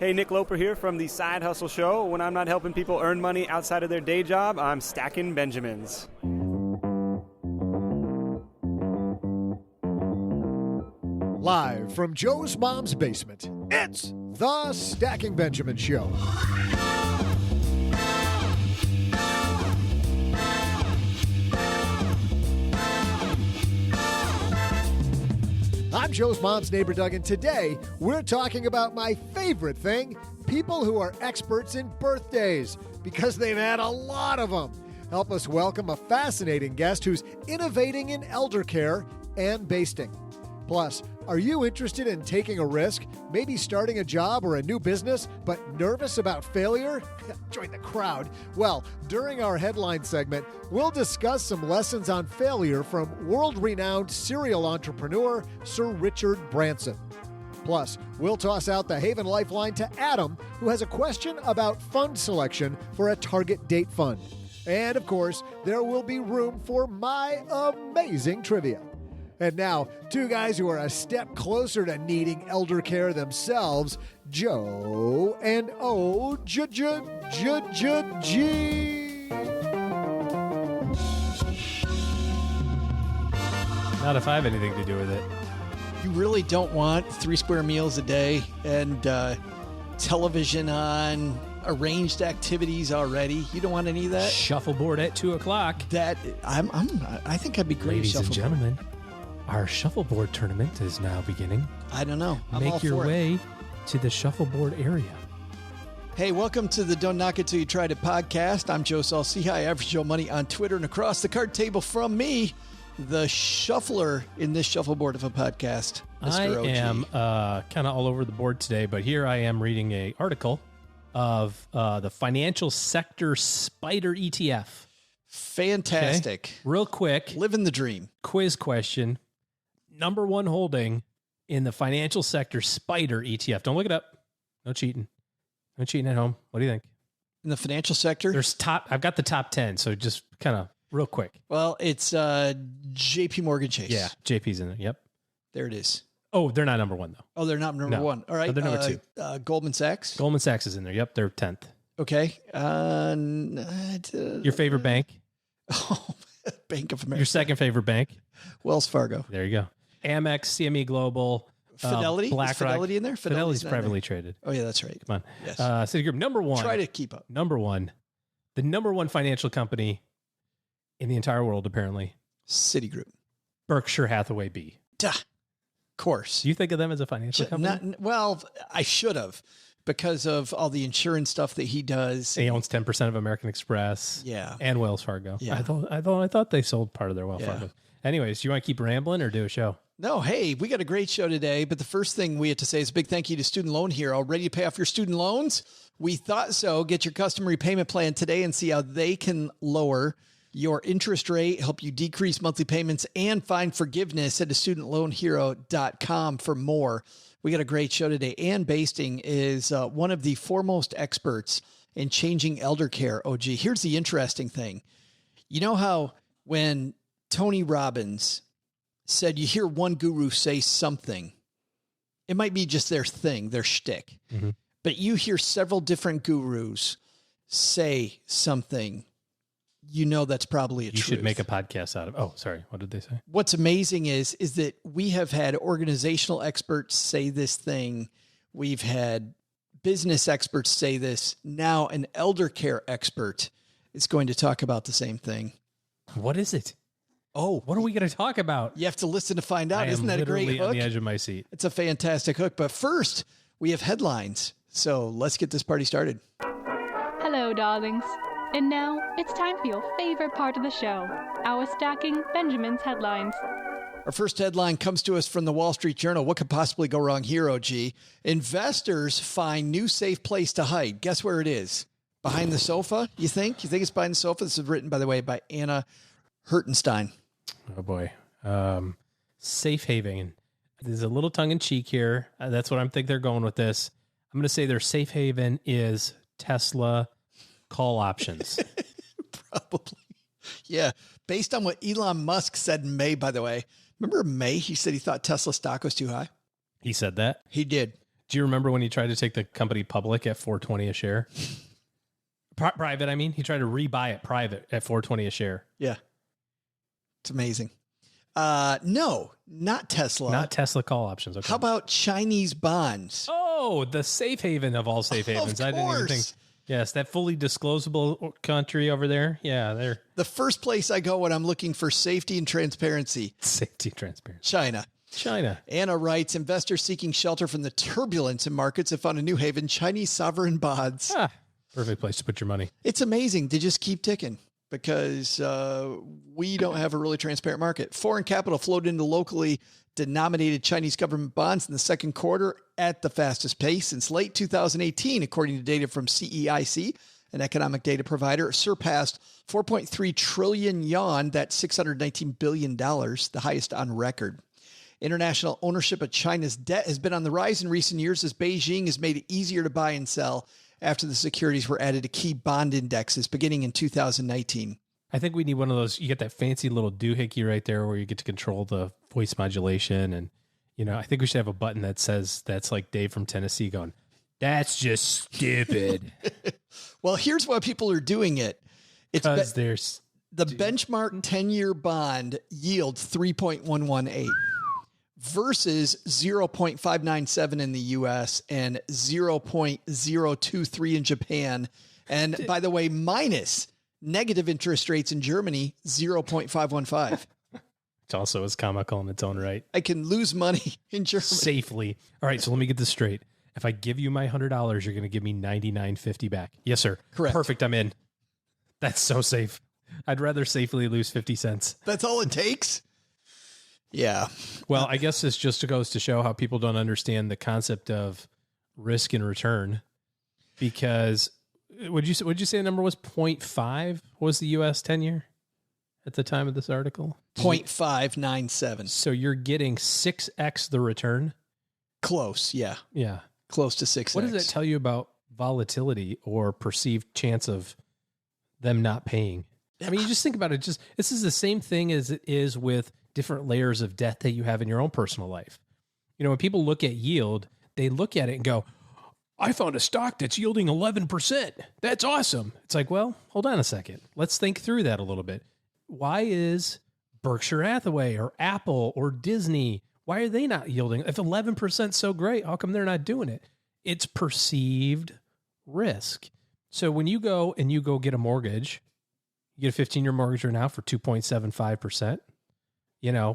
Hey, Nick Loper here from the Side Hustle Show. When I'm not helping people earn money outside of their day job, I'm stacking Benjamins. Live from Joe's mom's basement, it's the Stacking Benjamin Show. I'm Joe's mom's neighbor, Doug, and today we're talking about my favorite thing, people who are experts in birthdays, because they've had a lot of them. Help us welcome a fascinating guest who's innovating in eldercare, Anne Basting. Plus, are you interested in taking a risk, maybe starting a job or a new business, but nervous about failure? Join the crowd. Well, during our headline segment, we'll discuss some lessons on failure from world-renowned serial entrepreneur Sir Richard Branson. Plus, we'll toss out the Haven Lifeline to Adam, who has a question about fund selection for a target date fund. And, of course, there will be room for my amazing trivia. And now, two guys who are a step closer to needing elder care themselves, Joe and O-G. Not if I have anything to do with it. You really don't want 3 square meals a day and television on, arranged activities already. You don't want any of that? Shuffleboard at 2 o'clock. I think I'd be great. Ladies and shuffleboard. gentlemen, our shuffleboard tournament is now beginning. I don't know. I'm all Make your for it. way to the shuffleboard area. Hey, welcome to the Don't Knock It Till You Tried It podcast. I'm Joe Salciha, Average Joe Money on Twitter, and across the card table from me, the shuffler in this shuffleboard of a podcast, Mr. OG. I am kind of all over the board today, but here I am reading an article of the financial sector spider ETF. Fantastic. Okay? Real quick, Living the dream. quiz question. Number one holding in the financial sector spider ETF. Don't look it up. No cheating. No cheating at home. What do you think? In the financial sector? I've got the top 10, so just kind of real quick. Well, it's JP Morgan Chase. Yeah, JP's in it. Yep. There it is. Oh, they're not number one, though. Oh, they're not number No. one. All right. No, they're number two. Goldman Sachs. Goldman Sachs is in there. Yep, they're 10th. Okay. Your favorite bank? Oh, Bank of America. Your second favorite bank? Wells Fargo. There you go. Amex, CME Global, Fidelity? BlackRock. Is Fidelity in there? Fidelity's not privately there. traded. Oh, yeah, that's right. Come on. Yes. Citigroup, number one. Try to keep up. Number one. The number one financial company in the entire world, apparently. Citigroup. Berkshire Hathaway B. Duh. Of course. Do you think of them as a financial company? Well, I should have, because of all the insurance stuff that he does. He owns 10% of American Express. Yeah. And Wells Fargo. Yeah. I thought they sold part of their Wells Yeah. Fargo. Anyways, do you want to keep rambling or do a show? No, hey, we got a great show today, but the first thing we have to say is a big thank you to Student Loan Hero. Ready to pay off your student loans? We thought so. Get your custom repayment plan today and see how they can lower your interest rate, help you decrease monthly payments, and find forgiveness at studentloanhero.com for more. We got a great show today. Anne Basting is one of the foremost experts in changing elder care. OG, here's the interesting thing. You know how when Tony Robbins said you hear one guru say something, it might be just their thing, their shtick, but you hear several different gurus say something, you know that's probably a truth. You should make a podcast out of. Oh, sorry. What did they say? What's amazing is that we have had organizational experts say this thing. We've had business experts say this. Now an elder care expert is going to talk about the same thing. What is it? Oh, What are we going to talk about? you have to listen to find out. I Isn't am that a great literally hook? on the edge of my seat. It's a fantastic hook. But first, we have headlines. So let's get this party started. Hello, darlings. And now it's time for your favorite part of the show, our Stacking Benjamin's headlines. Our first headline comes to us from the Wall Street Journal. What could possibly go wrong here, OG? Investors find new safe place to hide. Guess where it is? Behind the sofa, you think? You think it's behind the sofa? This is written, by the way, by Anna Hertenstein. Oh, boy. Safe haven. There's a little tongue in cheek here. That's what I'm think they're going with this. I'm going to say their safe haven is Tesla call options. Probably. Yeah. Based on what Elon Musk said in May, by the way. Remember May? He said he thought Tesla stock was too high. He said that. He did. Do you remember when he tried to take the company public at $4.20 a share? Private, I mean. He tried to rebuy it private at $4.20 a share. Yeah. It's amazing. No, not Tesla. Not Tesla call options. Okay. How about Chinese bonds? Oh, the safe haven of all safe havens. Of I didn't even think. Yes, that fully disclosable country over there. Yeah, they're The first place I go when I'm looking for safety and transparency. safety transparency. China. Anna writes, investors seeking shelter from the turbulence in markets have found a new haven, Chinese sovereign bonds. Perfect place to put your money. It's amazing. They just keep ticking because we don't have a really transparent market. Foreign capital flowed into locally denominated Chinese government bonds in the second quarter at the fastest pace since late 2018, according to data from CEIC, an economic data provider, surpassed 4.3 trillion yuan, that's $619 billion, the highest on record. International ownership of China's debt has been on the rise in recent years as Beijing has made it easier to buy and sell after the securities were added to key bond indexes beginning in 2019. I think we need one of those. You get that fancy little doohickey right there where you get to control the voice modulation. And, I think we should have a button that says that's like Dave from Tennessee going, "That's just stupid." Well, here's why people are doing it. It's because there's the benchmark 10-year bond yield 3.118 versus 0.597 in the US and 0.023 in Japan. And by the way, minus negative interest rates in Germany, 0.515. It's also as comical in its own right. I can lose money in Germany safely. All right, so let me get this straight. If I give you my $100, you're going to give me $99.50 back. Yes, sir. Correct. Perfect. I'm in. That's so safe. I'd rather safely lose 50 cents. That's all it takes? Yeah. Well, I guess this just goes to show how people don't understand the concept of risk and return. Because would you say the number was 0.5 was the US 10-year at the time of this article? 0.597. So you're getting 6x the return? Close, yeah. Yeah. Close to 6x. What does that tell you about volatility or perceived chance of them not paying? I mean, you just think about it. This is the same thing as it is with different layers of debt that you have in your own personal life. When people look at yield, they look at it and go, I found a stock that's yielding 11%. That's awesome. It's like, well, hold on a second. Let's think through that a little bit. Why is Berkshire Hathaway or Apple or Disney, why are they not yielding? If 11% is so great, how come they're not doing it? It's perceived risk. So when you go get a mortgage, you get a 15-year mortgage right now for 2.75%.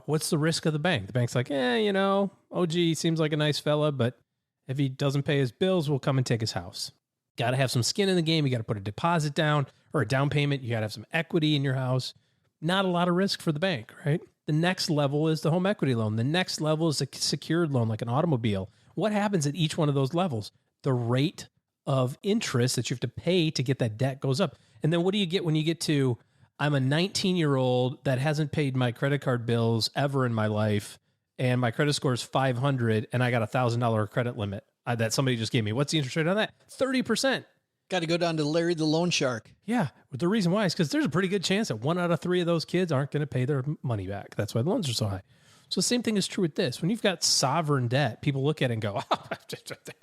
What's the risk of the bank? The bank's like, OG seems like a nice fella, but if he doesn't pay his bills, we'll come and take his house. Got to have some skin in the game. You got to put a deposit down or a down payment. You got to have some equity in your house. Not a lot of risk for the bank, right? The next level is the home equity loan. The next level is a secured loan like an automobile. What happens at each one of those levels? The rate of interest that you have to pay to get that debt goes up. And then what do you get when you get to, I'm a 19-year-old that hasn't paid my credit card bills ever in my life, and my credit score is 500, and I got a $1,000 credit limit that somebody just gave me. What's the interest rate on that? 30%. Got to go down to Larry the Loan Shark. Yeah. The reason why is because there's a pretty good chance that 1 out of 3 of those kids aren't going to pay their money back. That's why the loans are so high. So the same thing is true with this. When you've got sovereign debt, people look at it and go,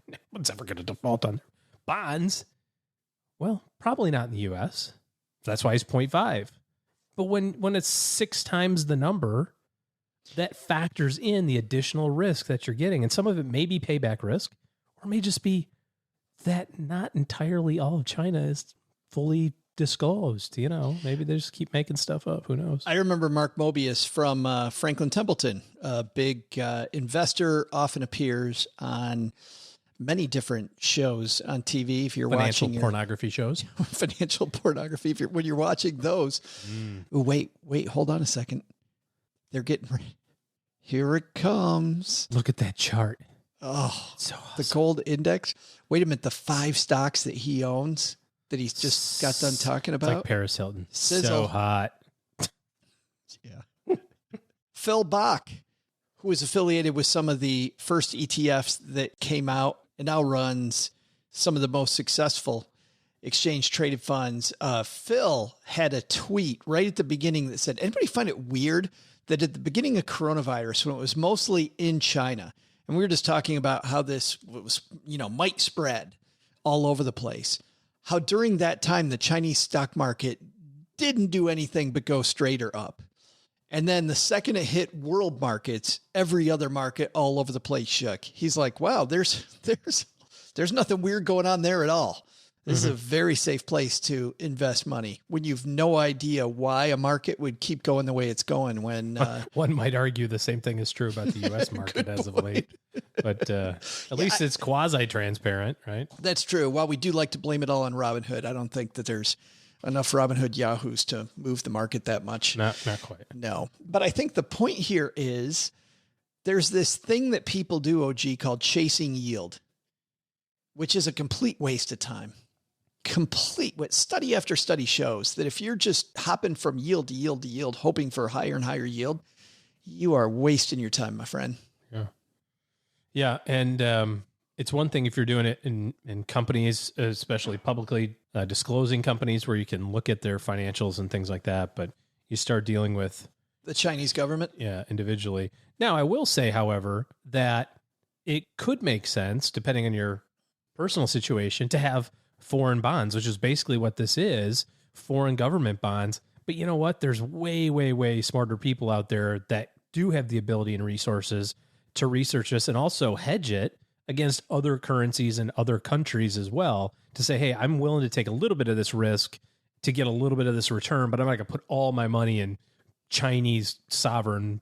no one's ever going to default on their bonds. Well, probably not in the U.S. That's why it's 0.5. But when it's 6 times the number, that factors in the additional risk that you're getting. And some of it may be payback risk, or may just be that not entirely all of China is fully disclosed. Maybe they just keep making stuff up. Who knows? I remember Mark Mobius from Franklin Templeton, a big investor, often appears on many different shows on TV. If you're financial watching pornography shows, financial pornography, when you're watching those, wait, hold on a second. They're getting ready. Here it comes. Look at that chart. Oh, so awesome. The gold index. Wait a minute. The 5 stocks that he owns that he's just got done talking about. It's like Paris Hilton. Sizzle. So hot. Yeah. Phil Bach, who is affiliated with some of the first ETFs that came out and now runs some of the most successful exchange traded funds. Phil had a tweet right at the beginning that said, anybody find it weird that at the beginning of coronavirus, when it was mostly in China And we were just talking about how this was, might spread all over the place. How during that time, the Chinese stock market didn't do anything but go straight or up. And then the second it hit world markets, every other market all over the place shook. He's like, wow, there's nothing weird going on there at all. This is a very safe place to invest money when you've no idea why a market would keep going the way it's going. When one might argue the same thing is true about the U.S. market as of late, but at least it's quasi-transparent, right? That's true. While we do like to blame it all on Robinhood, I don't think that there's enough Robinhood yahoos to move the market that much. Not quite. No, but I think the point here is there's this thing that people do, OG, called chasing yield, which is a complete waste of time. What study after study shows that if you're just hopping from yield to yield to yield, hoping for higher and higher yield, you are wasting your time, my friend. Yeah. Yeah. And it's one thing if you're doing it in companies, especially publicly disclosing companies where you can look at their financials and things like that. But you start dealing with the Chinese government. Yeah. Individually. Now, I will say, however, that it could make sense, depending on your personal situation, to have foreign bonds, which is basically what this is, foreign government bonds. But you know what? There's way, way, way smarter people out there that do have the ability and resources to research this and also hedge it against other currencies and other countries as well, to say, hey, I'm willing to take a little bit of this risk to get a little bit of this return, but I'm not going to put all my money in Chinese sovereign,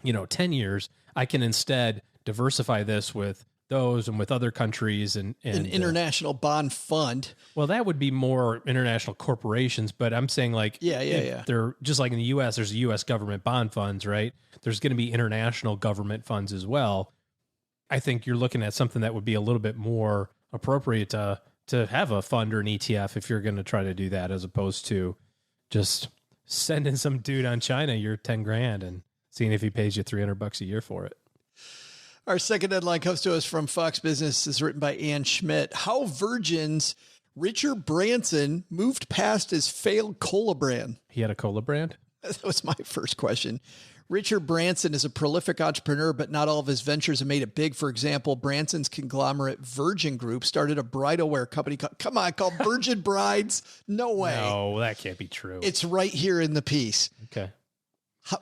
10 years. I can instead diversify this with those and with other countries and an international bond fund. Well, that would be more international corporations, but I'm saying like, they're just like in the U.S., there's U.S. government bond funds, right? There's going to be international government funds as well. I think you're looking at something that would be a little bit more appropriate to have a fund or an ETF if you're going to try to do that, as opposed to just sending some dude on China your 10 grand and seeing if he pays you $300 a year for it. Our second headline comes to us from Fox Business. Is written by Ann Schmidt. How Virgin's Richard Branson moved past his failed cola brand. He had a cola brand? That was my first question. Richard Branson is a prolific entrepreneur, but not all of his ventures have made it big. For example, Branson's conglomerate Virgin Group started a bridal wear company called Virgin Brides. No way. No, that can't be true. It's right here in the piece. Okay.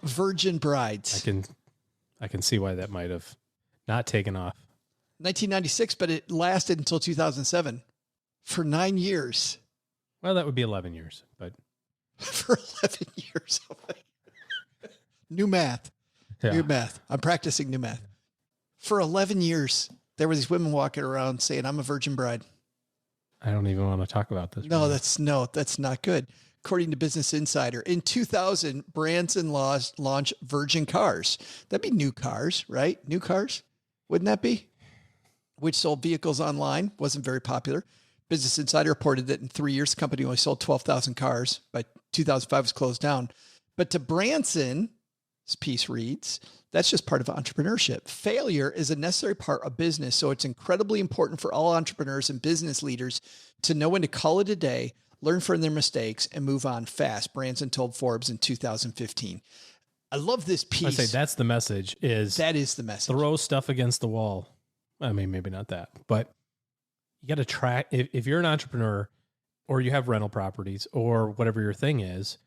Virgin Brides. I can see why that might have not taken off. 1996, but it lasted until 2007 for 9 years. Well, that would be 11 years, but for 11 years. New math. Yeah. New math. I'm practicing new math. For 11 years, there were these women walking around saying, I'm a virgin bride. I don't even want to talk about this. No, that's not good. According to Business Insider, in 2000, Branson launched Virgin Cars. That'd be new cars, right? New cars. Wouldn't that be? Which sold vehicles online. Wasn't very popular. Business Insider reported that in 3 years, the company only sold 12,000 cars. By 2005, it was closed down. But to Branson, this piece reads, that's just part of entrepreneurship. Failure is a necessary part of business, so it's incredibly important for all entrepreneurs and business leaders to know when to call it a day, learn from their mistakes, and move on fast, Branson told Forbes in 2015. I love this piece. I say that's the message. That is the message. Throw stuff against the wall. I mean, maybe not that, but you got to track. If you're an entrepreneur or you have rental properties or whatever your thing is,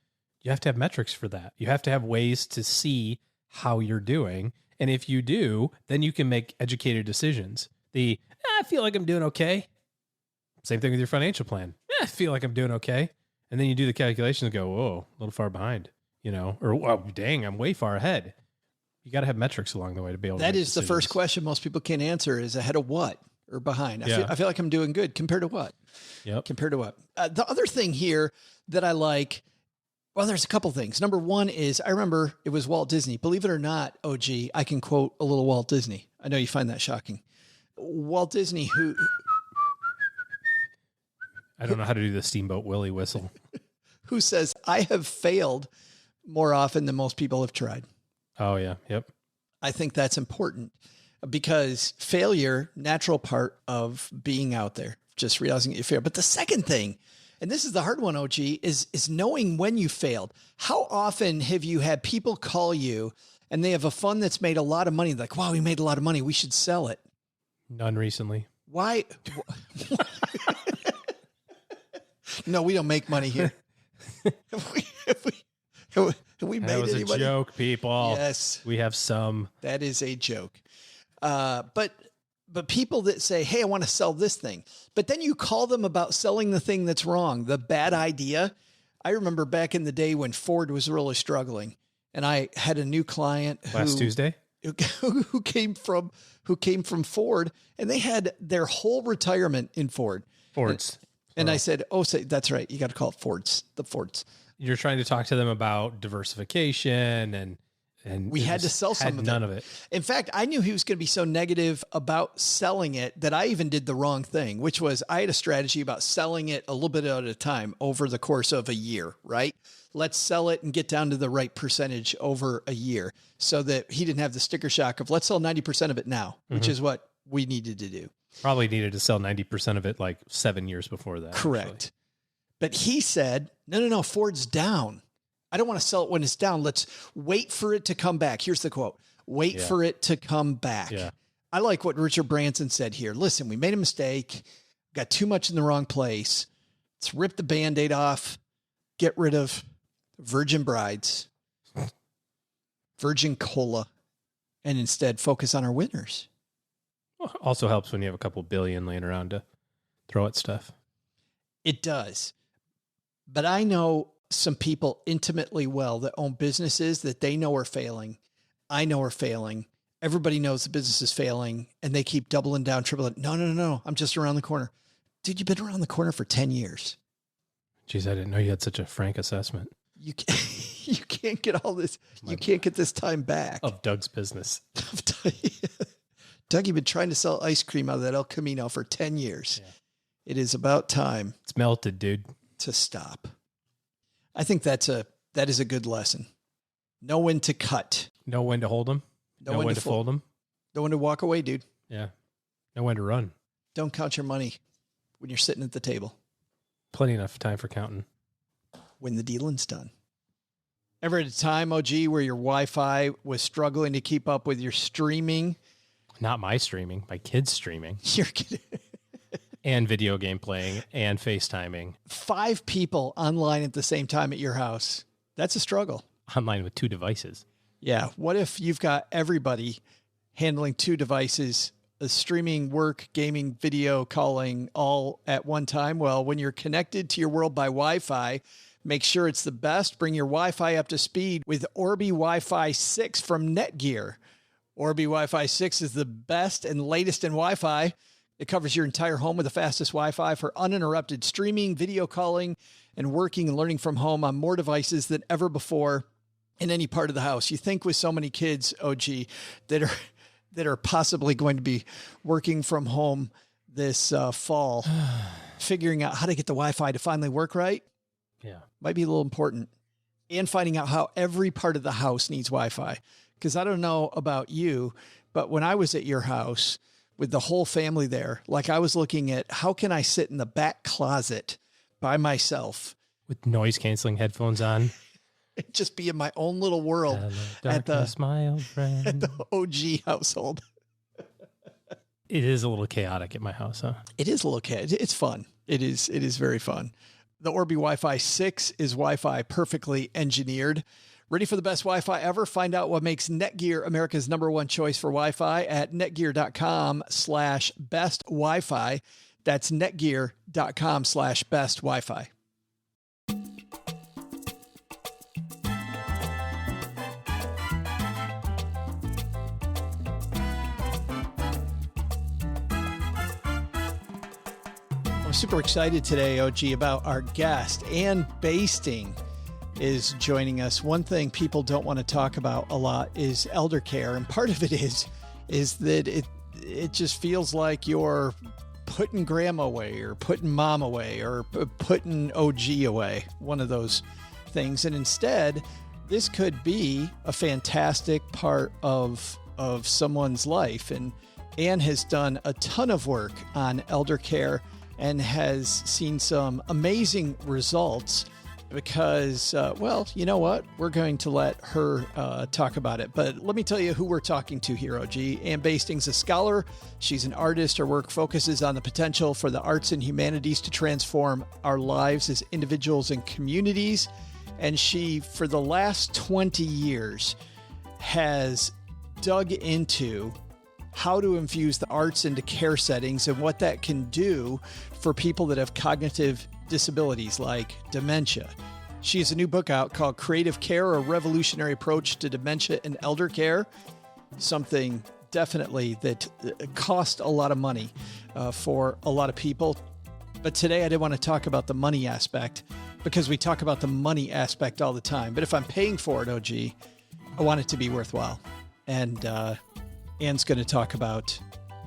you have to have metrics for that. You have to have ways to see how you're doing. And if you do, then you can make educated decisions. I feel like I'm doing okay. Same thing with your financial plan. I feel like I'm doing okay. And then you do the calculations and go, whoa, a little far behind, or, oh, dang, I'm way far ahead. You got to have metrics along the way to be able to That make is decisions. The first question most people can't answer is ahead of what or behind. I feel like I'm doing good compared to what? Yep. Compared to what? The other thing here that I like, well, there's a couple things. Number one is I remember it was Walt Disney. Believe it or not, OG, I can quote a little Walt Disney. I know you find that shocking. Walt Disney, who... I don't know how to do the Steamboat Willie whistle. Who says, I have failed more often than most people have tried. Oh, yeah. Yep. I think that's important because failure, natural part of being out there, just realizing you failed. But the second thing, and this is the hard one, OG, is knowing when you failed. How often have you had people call you and they have a fund that's made a lot of money. Like, wow, we made a lot of money. We should sell it. None recently. Why? No, we don't make money here. We made That was any a money? joke, people. Yes. We have some. That is a joke. But people that say, hey, I want to sell this thing, but then you call them about selling the thing that's wrong, the bad idea. I remember back in the day when Ford was really struggling, and I had a new client Last Tuesday? who came from Ford, and they had their whole retirement in Ford. Fords. And I said, that's right. You got to call it Fords, the Fords. You're trying to talk to them about diversification and we had to sell some of none of it. In fact, I knew he was going to be so negative about selling it that I even did the wrong thing, which was I had a strategy about selling it a little bit at a time over the course of a year, right? Let's sell it and get down to the right percentage over a year so that he didn't have the sticker shock of let's sell 90% of it now, which is what we needed to do. Probably needed to sell 90% of it like 7 years before that. Correct. Actually. But he said, no, Ford's down. I don't want to sell it when it's down. Let's wait for it to come back. Here's the quote. Wait for it to come back. Yeah. I like what Richard Branson said here. Listen, we made a mistake, got too much in the wrong place. Let's rip the Band-Aid off, get rid of virgin brides, virgin cola, and instead focus on our winners. Also helps when you have a couple billion laying around to throw at stuff. It does. But I know some people intimately well that own businesses that they know are failing. I know are failing. Everybody knows the business is failing and they keep doubling down, tripling. No. I'm just around the corner. Dude, you've been around the corner for 10 years. Jeez, I didn't know you had such a frank assessment. You can't get all this. You can't get this time back. Of Doug's business. Doug, you've been trying to sell ice cream out of that El Camino for 10 years. Yeah. It is about time. It's melted, dude. To stop. I think that is a good lesson. Know when to cut. Know when to hold them. Know when to fold them. Know when to walk away, dude. Yeah. Know when to run. Don't count your money when you're sitting at the table. Plenty enough time for counting. When the dealing's done. Ever at a time, OG, where your Wi-Fi was struggling to keep up with your streaming? Not my streaming. My kids' streaming. You're kidding. And video game playing and FaceTiming. 5 people online at the same time at your house. That's a struggle. Online with 2 devices. Yeah. What if you've got everybody handling 2 devices, streaming, work, gaming, video, calling all at one time? Well, when you're connected to your world by Wi-Fi, make sure it's the best. Bring your Wi-Fi up to speed with Orbi Wi-Fi 6 from Netgear. Orbi Wi-Fi 6 is the best and latest in Wi-Fi. It covers your entire home with the fastest Wi-Fi for uninterrupted streaming, video calling, and working and learning from home on more devices than ever before in any part of the house. You think with so many kids, OG, that are possibly going to be working from home this fall, figuring out how to get the Wi-Fi to finally work right. Yeah. Might be a little important. And finding out how every part of the house needs Wi-Fi. Because I don't know about you, but when I was at your house with the whole family there, like I was looking at how can I sit in the back closet by myself with noise canceling headphones on, just be in my own little world. Hello, darkness, my old friend. At the OG household. It is a little chaotic at my house, huh? It is a little chaotic. It's fun. It is very fun. The Orbi Wi-Fi 6 is Wi-Fi perfectly engineered. Ready for the best Wi-Fi ever? Find out what makes Netgear America's #1 choice for Wi-Fi at netgear.com/best Wi-Fi. That's netgear.com/best Wi-Fi. I'm super excited today, OG, about our guest. Anne Basting is joining us. One thing people don't want to talk about a lot is eldercare. And part of it is that it just feels like you're putting grandma away or putting mom away or putting OG away, one of those things. And instead, this could be a fantastic part of someone's life. And Anne has done a ton of work on eldercare and has seen some amazing results because, well, you know what? We're going to let her talk about it. But let me tell you who we're talking to here, OG. Anne Basting's a scholar. She's an artist. Her work focuses on the potential for the arts and humanities to transform our lives as individuals and communities. And she, for the last 20 years, has dug into how to infuse the arts into care settings and what that can do for people that have cognitive disabilities like dementia. She has a new book out called Creative Care, A Revolutionary Approach to Dementia and Elder Care, something definitely that cost a lot of money for a lot of people. But today I did want to talk about the money aspect, because we talk about the money aspect all the time. But if I'm paying for it, OG, I want it to be worthwhile. And Anne's going to talk about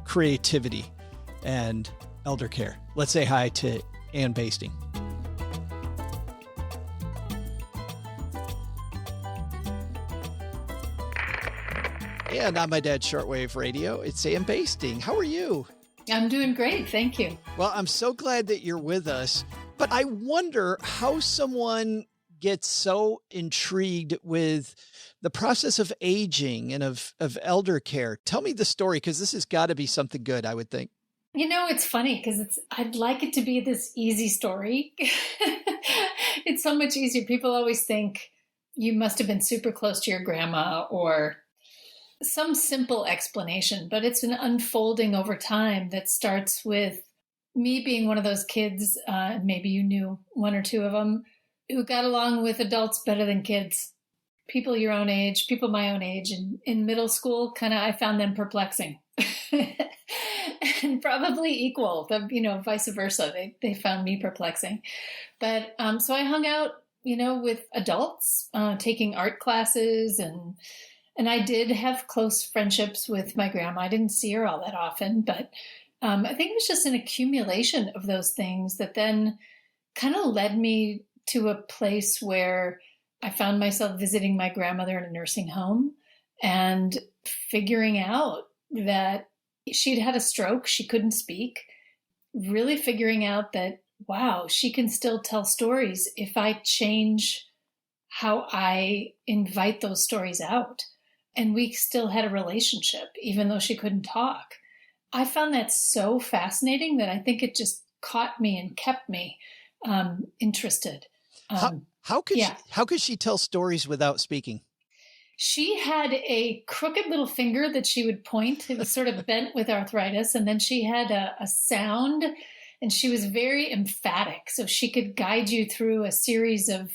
creativity and elder care. Let's say hi to Anne Basting. And on my dad's shortwave radio, it's Anne Basting. How are you? I'm doing great. Thank you. Well, I'm so glad that you're with us. But I wonder how someone gets so intrigued with the process of aging and of elder care. Tell me the story, because this has got to be something good, I would think. You know, it's funny because I'd like it to be this easy story. It's so much easier. People always think you must have been super close to your grandma or some simple explanation, but it's an unfolding over time that starts with me being one of those kids, maybe you knew one or two of them, who got along with adults better than kids. People your own age, people my own age. And in middle school, I found them perplexing. And probably equal, vice versa. They found me perplexing. But so I hung out, with adults, taking art classes, and I did have close friendships with my grandma. I didn't see her all that often, but I think it was just an accumulation of those things that then kind of led me to a place where I found myself visiting my grandmother in a nursing home and figuring out that she'd had a stroke. She couldn't speak. Really figuring out that, wow, she can still tell stories if I change how I invite those stories out. And we still had a relationship, even though she couldn't talk. I found that so fascinating that I think it just caught me and kept me interested. How could she tell stories without speaking? She had a crooked little finger that she would point. It was sort of bent with arthritis. And then she had a sound, and she was very emphatic. So she could guide you through a series of,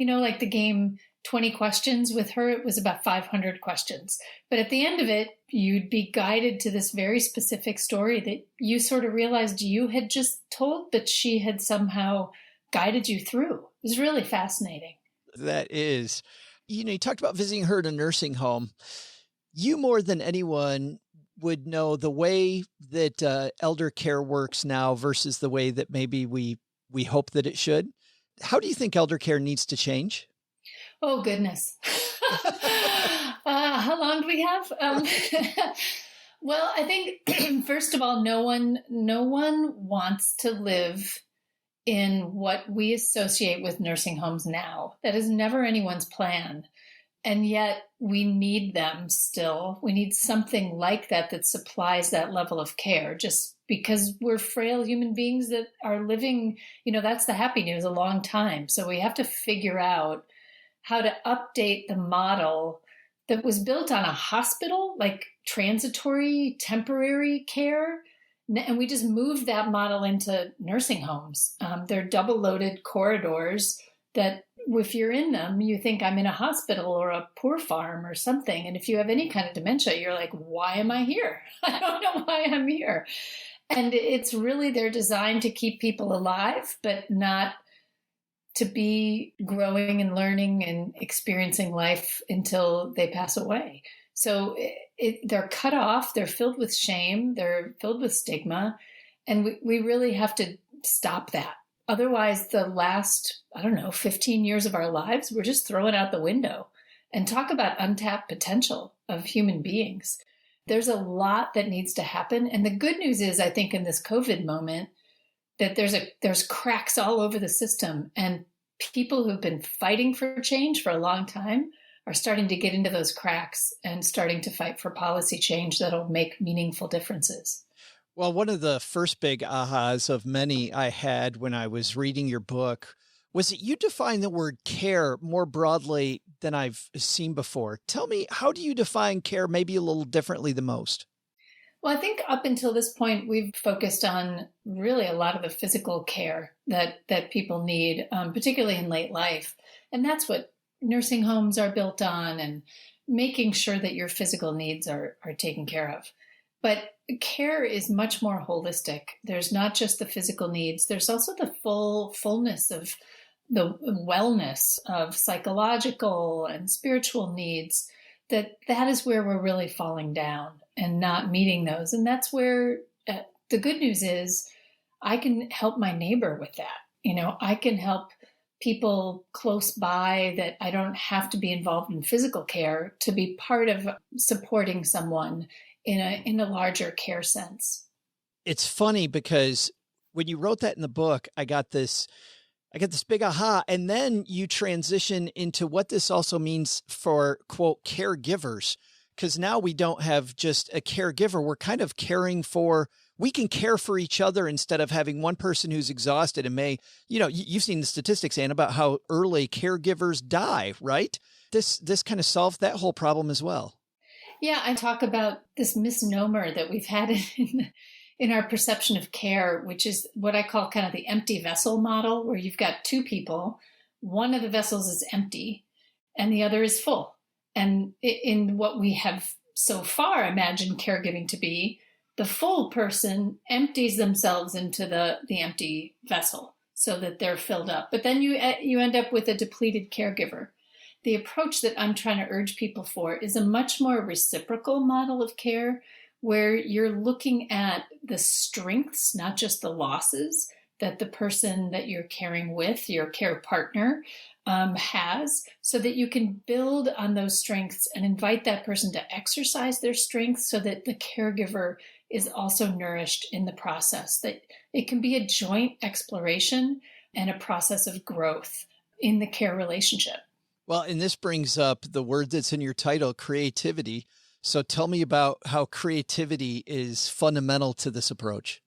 like the game 20 questions. With her, it was about 500 questions. But at the end of it, you'd be guided to this very specific story that you sort of realized you had just told, but she had somehow guided you through. It was really fascinating. That is. You talked about visiting her in a nursing home. You more than anyone would know the way that elder care works now versus the way that maybe we hope that it should. How do you think elder care needs to change? Oh, goodness. How long do we have? Well, I think, first of all, no one wants to live in what we associate with nursing homes now. That is never anyone's plan. And yet we need them still. We need something like that supplies that level of care, just because we're frail human beings that are living, that's the happy news, a long time. So we have to figure out how to update the model that was built on a hospital, like transitory, temporary care. And we just moved that model into nursing homes. They're double-loaded corridors that if you're in them, you think I'm in a hospital or a poor farm or something. And if you have any kind of dementia, you're like, why am I here? I don't know why I'm here. And it's really, they're designed to keep people alive, but not to be growing and learning and experiencing life until they pass away. So they're cut off, they're filled with shame, they're filled with stigma, and we really have to stop that. Otherwise, the last, 15 years of our lives, we're just throwing out the window. And talk about untapped potential of human beings. There's a lot that needs to happen. And the good news is, I think in this COVID moment, that there's cracks all over the system, and people who've been fighting for change for a long time are starting to get into those cracks and starting to fight for policy change that'll make meaningful differences. Well, one of the first big ahas of many I had when I was reading your book was that you define the word care more broadly than I've seen before. Tell me, how do you define care maybe a little differently than most? Well, I think up until this point, we've focused on really a lot of the physical care that people need, particularly in late life. And that's what nursing homes are built on, and making sure that your physical needs are taken care of. But care is much more holistic. There's not just the physical needs. There's also the fullness of the wellness of psychological and spiritual needs. That is where we're really falling down and not meeting those. And that's where the good news is I can help my neighbor with that. I can help people close by that I don't have to be involved in physical care to be part of supporting someone in a larger care sense. It's funny because when you wrote that in the book, I got this big aha, and then you transition into what this also means for, quote, caregivers, because now we don't have just a caregiver. We're kind of we can care for each other instead of having one person who's exhausted and you've seen the statistics, Anne, about how early caregivers die, right? This kind of solved that whole problem as well. Yeah, I talk about this misnomer that we've had in our perception of care, which is what I call kind of the empty vessel model, where you've got two people. One of the vessels is empty and the other is full. And in what we have so far imagined caregiving to be, the full person empties themselves into the empty vessel so that they're filled up. But then you end up with a depleted caregiver. The approach that I'm trying to urge people for is a much more reciprocal model of care, where you're looking at the strengths, not just the losses, that the person that you're caring with, your care partner, has, so that you can build on those strengths and invite that person to exercise their strengths so that the caregiver is also nourished in the process, that it can be a joint exploration and a process of growth in the care relationship. Well, and this brings up the word that's in your title, creativity. So tell me about how creativity is fundamental to this approach.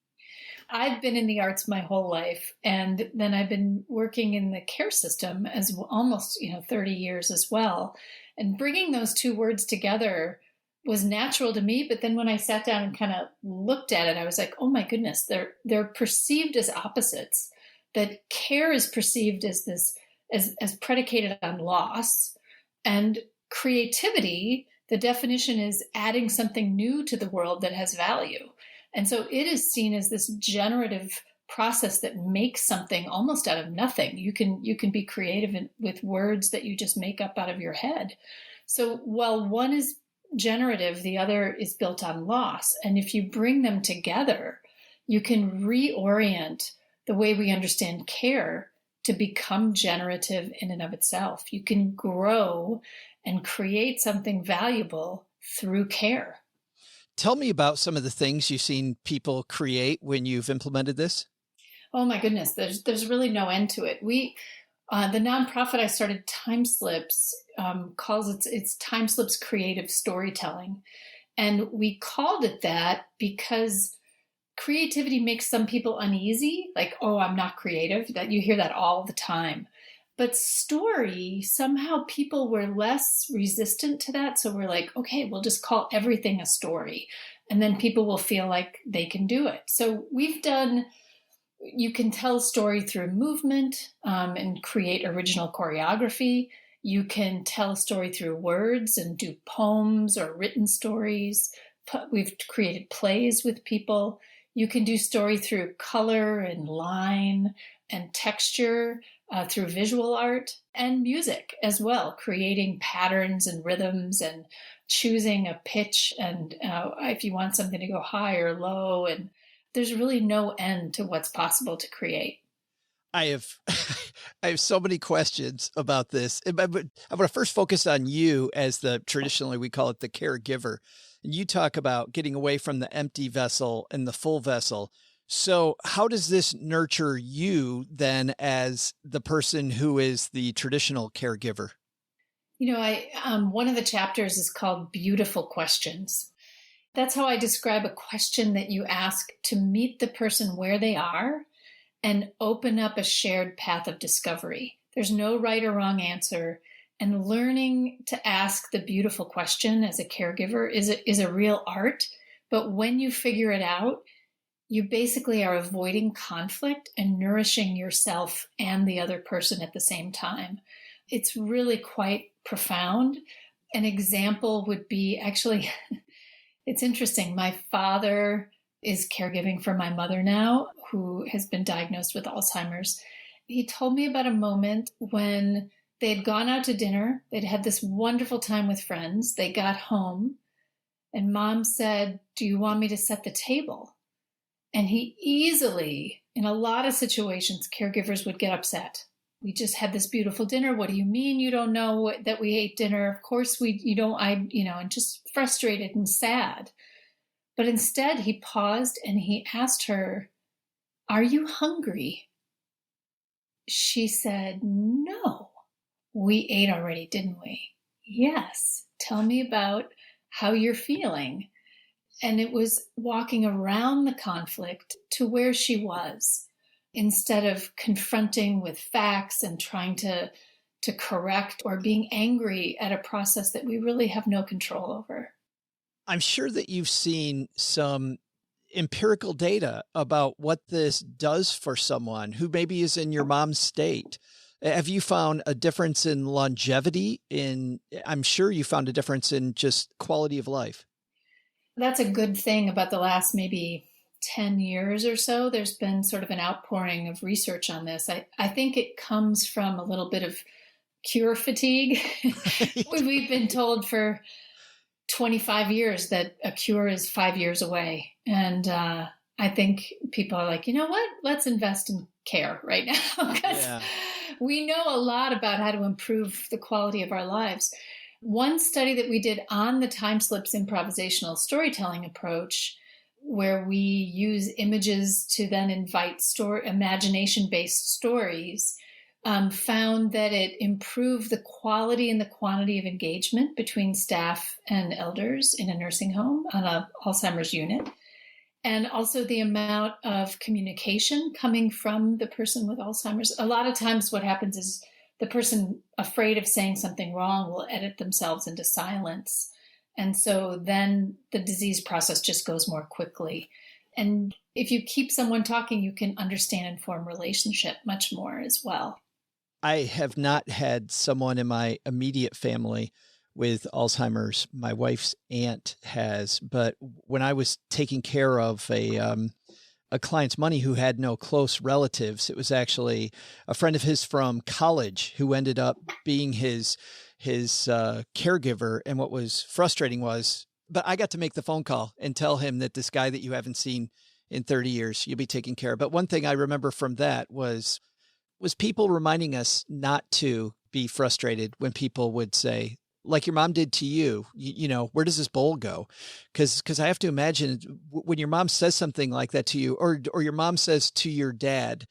I've been in the arts my whole life, and then I've been working in the care system as almost 30 years as well. And bringing those two words together was natural to me. But then when I sat down and kind of looked at it, I was like, oh my goodness, they're perceived as opposites. That care is perceived as this as predicated on loss, and creativity, the definition is adding something new to the world that has value. And so it is seen as this generative process that makes something almost out of nothing. You can be creative with words that you just make up out of your head. So while one is generative, the other is built on loss. And if you bring them together, you can reorient the way we understand care to become generative in and of itself. You can grow and create something valuable through care. Tell me about some of the things you've seen people create when you've implemented this. Oh my goodness, there's really no end to it. The nonprofit I started, Time Slips, calls it's Time Slips Creative Storytelling. And we called it that because creativity makes some people uneasy, like, oh, I'm not creative. That you hear that all the time. But story, somehow people were less resistant to that. So we're like, okay, we'll just call everything a story. And then people will feel like they can do it. So you can tell a story through movement and create original choreography. You can tell a story through words and do poems or written stories. We've created plays with people. You can do story through color and line and texture, through visual art and music as well, creating patterns and rhythms and choosing a pitch and if you want something to go high or low. And there's really no end to what's possible to create. I have so many questions about this. But I want to first focus on you as traditionally we call it the caregiver. And you talk about getting away from the empty vessel and the full vessel. So how does this nurture you then as the person who is the traditional caregiver? One of the chapters is called Beautiful Questions. That's how I describe a question that you ask to meet the person where they are and open up a shared path of discovery. There's no right or wrong answer. And learning to ask the beautiful question as a caregiver is a real art. But when you figure it out, you basically are avoiding conflict and nourishing yourself and the other person at the same time. It's really quite profound. An example would be actually, it's interesting. My father is caregiving for my mother now, who has been diagnosed with Alzheimer's. He told me about a moment when they had gone out to dinner. They'd had this wonderful time with friends. They got home and mom said, "Do you want me to set the table?" And he easily, in a lot of situations, caregivers would get upset. "We just had this beautiful dinner. What do you mean you don't know that we ate dinner? Of course and just frustrated and sad. But instead he paused and he asked her, "Are you hungry?" She said, "No. We ate already, didn't we?" "Yes. Tell me about how you're feeling." And it was walking around the conflict to where she was, instead of confronting with facts and trying to correct or being angry at a process that we really have no control over. I'm sure that you've seen some empirical data about what this does for someone who maybe is in your mom's state. Have you found a difference in longevity? I'm sure you found a difference in just quality of life. That's a good thing about the last maybe 10 years or so. There's been sort of an outpouring of research on this. I think it comes from a little bit of cure fatigue. We've been told for 25 years that a cure is 5 years away. And I think people are like, you know what? Let's invest in care right now, because we know a lot about how to improve the quality of our lives. One study that we did on the time slips improvisational storytelling approach, where we use images to then invite imagination-based stories, found that it improved the quality and the quantity of engagement between staff and elders in a nursing home on an Alzheimer's unit, and also the amount of communication coming from the person with Alzheimer's. A lot of times what happens is the person afraid of saying something wrong will edit themselves into silence. And so then the disease process just goes more quickly. And if you keep someone talking, you can understand and form relationship much more as well. I have not had someone in my immediate family with Alzheimer's. My wife's aunt has, but when I was taking care of a client's money who had no close relatives, it was actually a friend of his from college who ended up being his caregiver. And what was frustrating but I got to make the phone call and tell him that this guy that you haven't seen in 30 years, you'll be taking care of. But one thing I remember from that was people reminding us not to be frustrated when people would say, like your mom did to you, where does this bowl go? Because I have to imagine when your mom says something like that to you, or your mom says to your dad,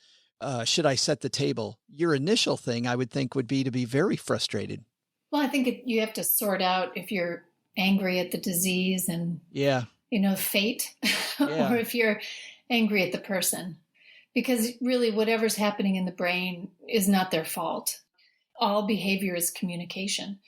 should I set the table? Your initial thing, I would think, would be to be very frustrated. Well, I think you have to sort out if you're angry at the disease and, fate, or if you're angry at the person. Because really whatever's happening in the brain is not their fault. All behavior is communication.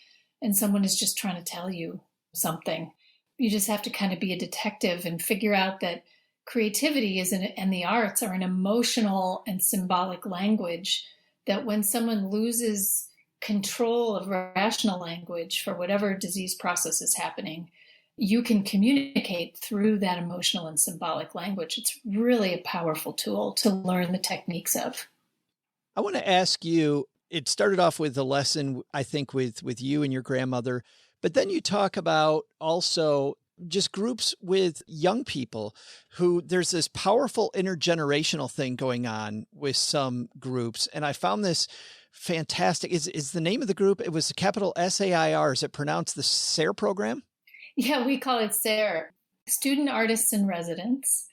And someone is just trying to tell you something. You just have to kind of be a detective and figure out that creativity and the arts are an emotional and symbolic language, that when someone loses control of rational language for whatever disease process is happening, you can communicate through that emotional and symbolic language. It's really a powerful tool to learn the techniques of. I want to ask you, it started off with a lesson, I think, with you and your grandmother, but then you talk about also just groups with young people who there's this powerful intergenerational thing going on with some groups. And I found this fantastic. Is the name of the group, it was capital SAIR. Is it pronounced the SAIR program? Yeah, we call it SAIR, Student Artists in Residence.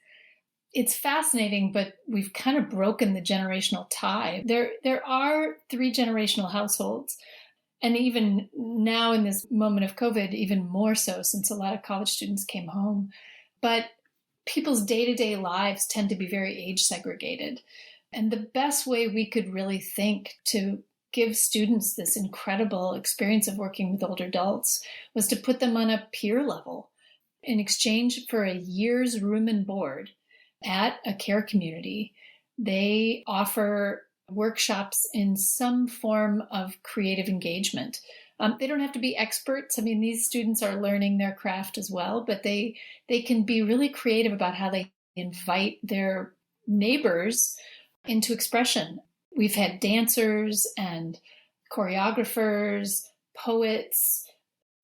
it's fascinating, but we've kind of broken the generational tie. There are 3 generational households. And even now in this moment of COVID, even more so since a lot of college students came home. But people's day-to-day lives tend to be very age segregated. And the best way we could really think to give students this incredible experience of working with older adults was to put them on a peer level in exchange for a year's room and board at a care community. They offer workshops in some form of creative engagement. They don't have to be experts. I mean, these students are learning their craft as well, but they can be really creative about how they invite their neighbors into expression. We've had dancers and choreographers, poets,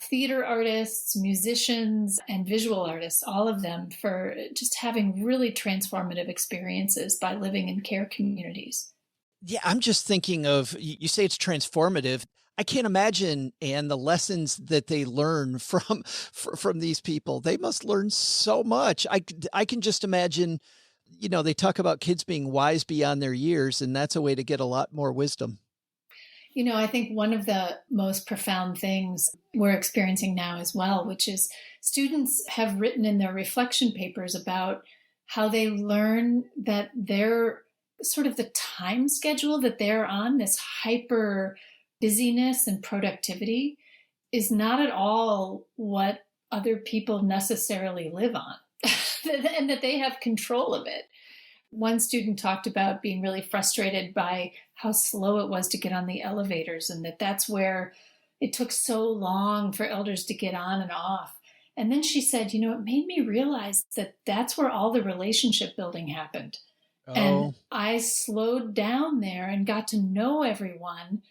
theater artists, musicians, and visual artists, all of them for just having really transformative experiences by living in care communities. Yeah, I'm just thinking of, you say it's transformative. I can't imagine, Anne, the lessons that they learn from these people. They must learn so much. I can just imagine, they talk about kids being wise beyond their years, and that's a way to get a lot more wisdom. I think one of the most profound things we're experiencing now as well, which is students have written in their reflection papers about how they learn that their sort of the time schedule that they're on, this hyper busyness and productivity, is not at all what other people necessarily live on, and that they have control of it. One student talked about being really frustrated by how slow it was to get on the elevators, and that's where it took so long for elders to get on and off. And then she said, it made me realize that that's where all the relationship building happened. Oh. And I slowed down there and got to know everyone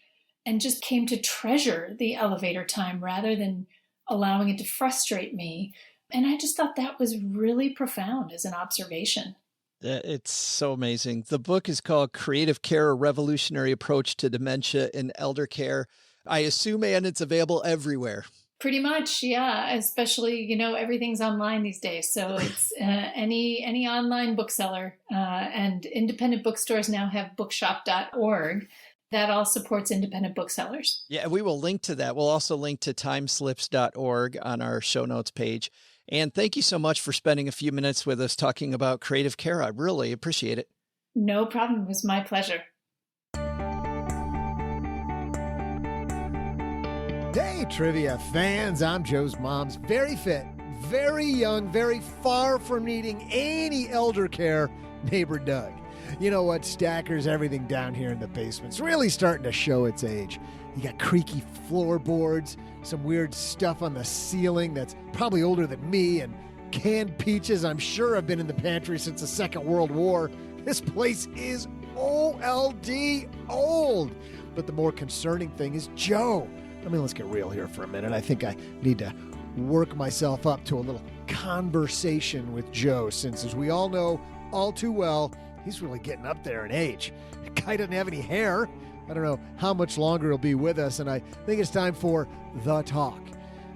and just came to treasure the elevator time rather than allowing it to frustrate me. And I just thought that was really profound as an observation. It's so amazing. The book is called Creative Care, A Revolutionary Approach to Dementia in Elder Care. I assume, Anne, it's available everywhere. Pretty much, yeah. Especially, everything's online these days. So it's any online bookseller. And independent bookstores now have bookshop.org. That all supports independent booksellers. Yeah, we will link to that. We'll also link to timeslips.org on our show notes page. And thank you so much for spending a few minutes with us talking about creative care. I really appreciate it. No problem. It was my pleasure. Hey, trivia fans. I'm Joe's mom's very fit, very young, very far from needing any elder care neighbor Doug. You know what? Stackers, everything down here in the basement's really starting to show its age. You got creaky floorboards, some weird stuff on the ceiling that's probably older than me, and canned peaches I'm sure have been in the pantry since the Second World War. This place is OLD old. But the more concerning thing is Joe. Let's get real here for a minute. I think I need to work myself up to a little conversation with Joe, since, as we all know all too well, he's really getting up there in age. The guy doesn't have any hair. I don't know how much longer he'll be with us, and I think it's time for the talk.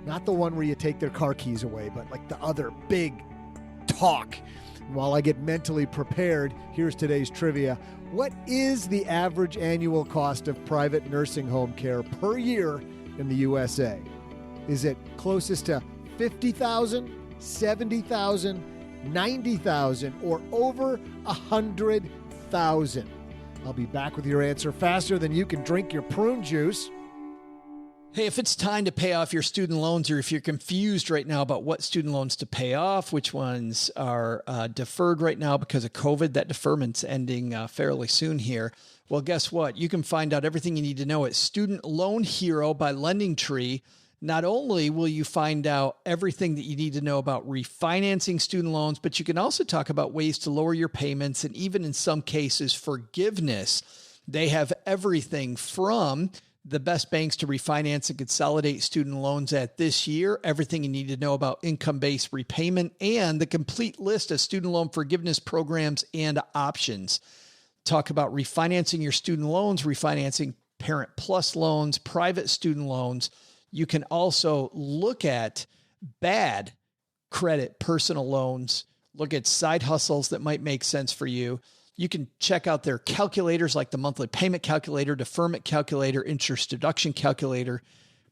Not the one where you take their car keys away, but like the other big talk. And while I get mentally prepared, here's today's trivia. What is the average annual cost of private nursing home care per year in the USA? Is it closest to $50,000, $70,000, $90,000, or over $100,000? I'll be back with your answer faster than you can drink your prune juice. Hey, if it's time to pay off your student loans, or if you're confused right now about what student loans to pay off, which ones are deferred right now because of COVID, that deferment's ending fairly soon here. Well, guess what? You can find out everything you need to know at Student Loan Hero by LendingTree. Not only will you find out everything that you need to know about refinancing student loans, but you can also talk about ways to lower your payments and even in some cases, forgiveness. They have everything from the best banks to refinance and consolidate student loans at this year, everything you need to know about income-based repayment, and the complete list of student loan forgiveness programs and options. Talk about refinancing your student loans, refinancing Parent Plus loans, private student loans. You can also look at bad credit personal loans, look at side hustles that might make sense for you. You can check out their calculators like the monthly payment calculator, deferment calculator, interest deduction calculator,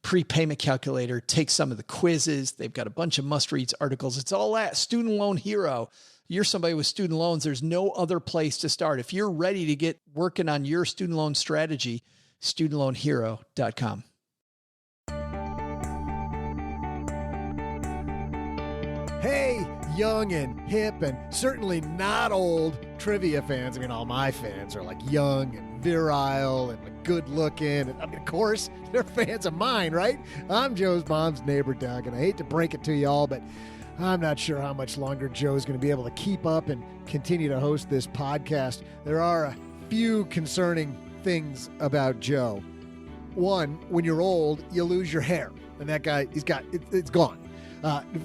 prepayment calculator. Take some of the quizzes. They've got a bunch of must-reads articles. It's all at Student Loan Hero. You're somebody with student loans. There's no other place to start. If you're ready to get working on your student loan strategy, studentloanhero.com. Hey, young and hip and certainly not old trivia fans. I mean, all my fans are like young and virile and like good looking. And I mean, of course, they're fans of mine, right? I'm Joe's mom's neighbor, Doug, and I hate to break it to you all, but I'm not sure how much longer Joe's going to be able to keep up and continue to host this podcast. There are a few concerning things about Joe. One, when you're old, you lose your hair. And that guy, it's gone.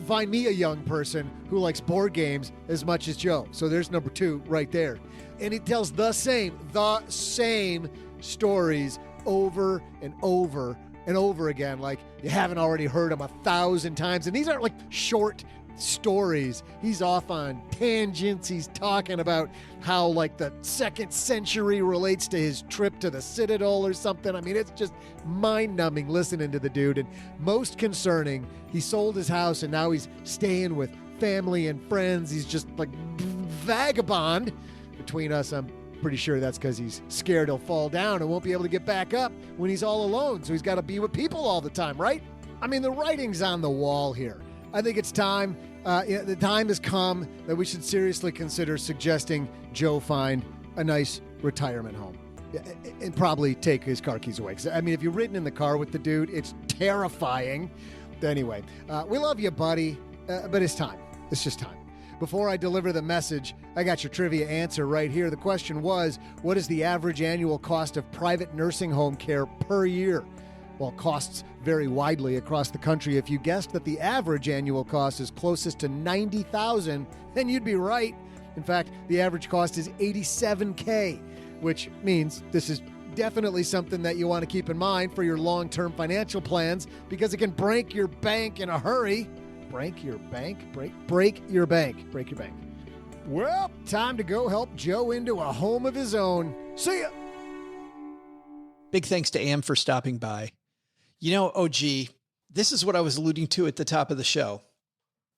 Find me a young person who likes board games as much as Joe. So there's number two right there. And he tells the same stories over and over and over again, like you haven't already heard them 1,000 times. And these aren't like short stories. He's off on tangents. He's talking about how like the 2nd century relates to his trip to the Citadel or something. I mean, it's just mind-numbing listening to the dude. And most concerning, he sold his house and now he's staying with family and friends. He's just like vagabond. Between us, I'm pretty sure that's because he's scared he'll fall down and won't be able to get back up when he's all alone. So he's got to be with people all the time, right? I mean, the writing's on the wall here. I think it's time. The time has come that we should seriously consider suggesting Joe find a nice retirement home and probably take his car keys away. 'Cause, I mean, if you're ridden in the car with the dude, it's terrifying. Anyway, we love you, buddy, but it's time. It's just time. Before I deliver the message, I got your trivia answer right here. The question was, what is the average annual cost of private nursing home care per year? Well, costs vary widely across the country. If you guessed that the average annual cost is closest to $90,000, then you'd be right. In fact, the average cost is $87K, which means this is definitely something that you want to keep in mind for your long-term financial plans because it can break your bank in a hurry. Break your bank? Break your bank. Break your bank. Well, time to go help Joe into a home of his own. See ya. Big thanks to Anne for stopping by. You know, OG, this is what I was alluding to at the top of the show.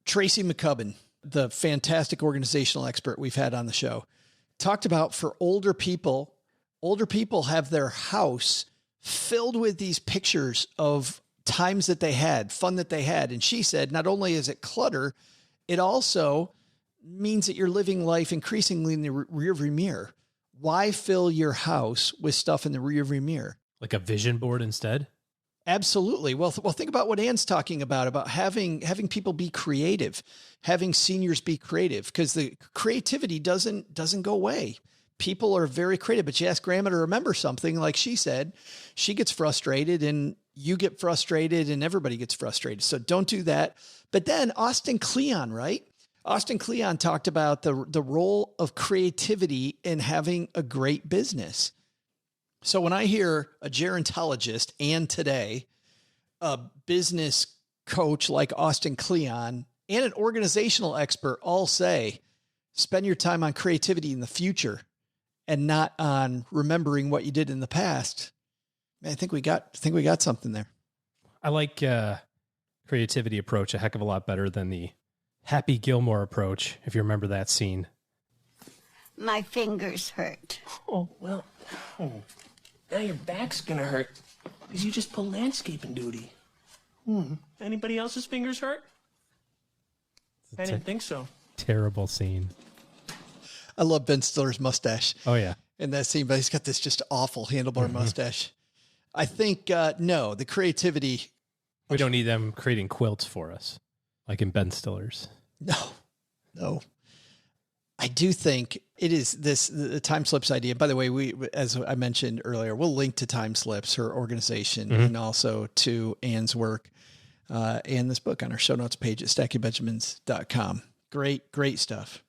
Tracy McCubbin, the fantastic organizational expert we've had on the show, talked about for older people have their house filled with these pictures of times that they had, fun that they had. And she said, not only is it clutter, it also means that you're living life increasingly in the rearview mirror. Why fill your house with stuff in the rearview mirror? Like a vision board instead? Absolutely. Well, think about what Anne's talking about having people be creative, having seniors be creative, because the creativity doesn't go away. People are very creative, but you ask grandma to remember something, like she said, she gets frustrated and you get frustrated and everybody gets frustrated. So don't do that. But then Austin Kleon, right? Austin Kleon talked about the role of creativity in having a great business. So when I hear a gerontologist and today a business coach like Austin Kleon and an organizational expert all say, spend your time on creativity in the future and not on remembering what you did in the past. Man, I think we got something there. I like creativity approach a heck of a lot better than the Happy Gilmore approach, if you remember that scene. My fingers hurt. Oh, well, now your back's gonna hurt because you just pulled landscaping duty. Anybody else's fingers hurt? I didn't think so. Terrible scene. I love Ben Stiller's mustache. Oh, yeah. In that scene, but he's got this just awful handlebar mustache. I think, no, the creativity. We don't need them creating quilts for us, like in Ben Stiller's. No. I do think it is the time slips idea. By the way, we, as I mentioned earlier, we'll link to Time Slips, her organization, and also to Anne's work and this book on our show notes page at stackingbenjamins.com. Great stuff.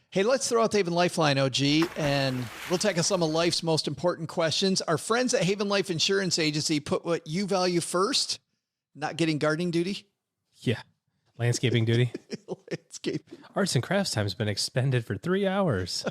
Hey, let's throw out the Haven Lifeline, OG, and we'll tackle some of life's most important questions. Our friends at Haven Life Insurance Agency put what you value first, not getting gardening duty. Yeah. Landscaping duty. landscaping. Arts and crafts time has been expended for 3 hours.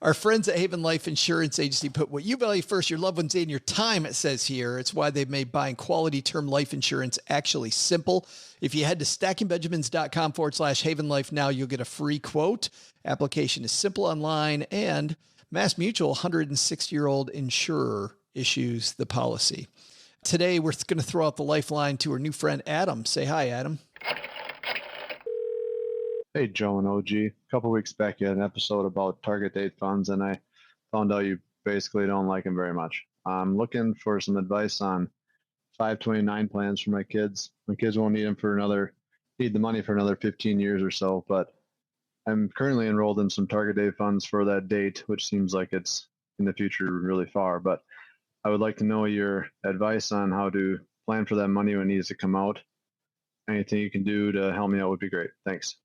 Our friends at Haven Life Insurance Agency put what you value first, your loved ones, and your time, it says here. It's why they've made buying quality term life insurance actually simple. If you head to stackingbenjamins.com/Haven Life now, you'll get a free quote. Application is simple online, and Mass Mutual, 160-year-old insurer, issues the policy. Today, we're going to throw out the lifeline to our new friend, Adam. Say hi, Adam. Hey, Joe and OG. A couple weeks back, you had an episode about target date funds, and I found out you basically don't like them very much. I'm looking for some advice on 529 plans for my kids. My kids won't need the money for another 15 years or so, but I'm currently enrolled in some target date funds for that date, which seems like it's in the future really far. But I would like to know your advice on how to plan for that money when it needs to come out. Anything you can do to help me out would be great. Thanks.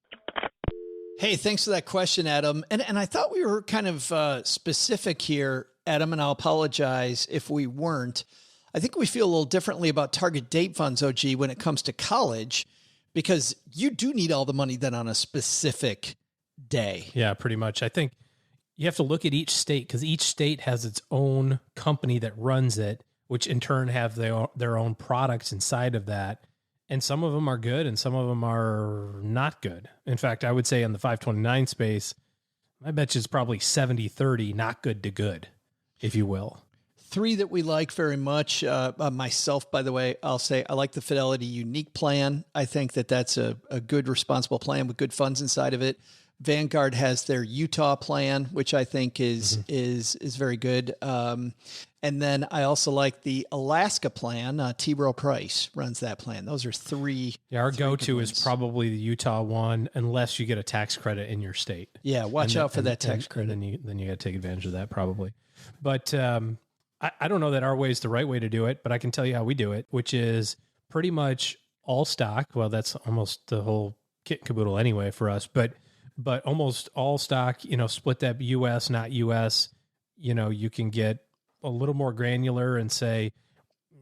Hey, thanks for that question, Adam. And I thought we were kind of specific here, Adam, and I'll apologize if we weren't. I think we feel a little differently about target date funds, OG, when it comes to college, because you do need all the money then on a specific day. Yeah, pretty much. I think you have to look at each state because each state has its own company that runs it, which in turn have their own products inside of that. And some of them are good and some of them are not good. In fact, I would say in the 529 space, I bet you it's probably 70-30, not good to good, if you will. Three that we like very much. Myself, by the way, I'll say I like the Fidelity Unique plan. I think that that's a good, responsible plan with good funds inside of it. Vanguard has their Utah plan, which I think is very good. And then I also like the Alaska plan. T. Rowe Price runs that plan. Those are three. Yeah, our go-to is probably the Utah one, unless you get a tax credit in your state. Yeah, watch out for that tax credit. And then you got to take advantage of that probably. But I don't know that our way is the right way to do it, but I can tell you how we do it, which is pretty much all stock. Well, that's almost the whole kit and caboodle anyway for us, but almost all stock, split that US, not US, you can get a little more granular and say,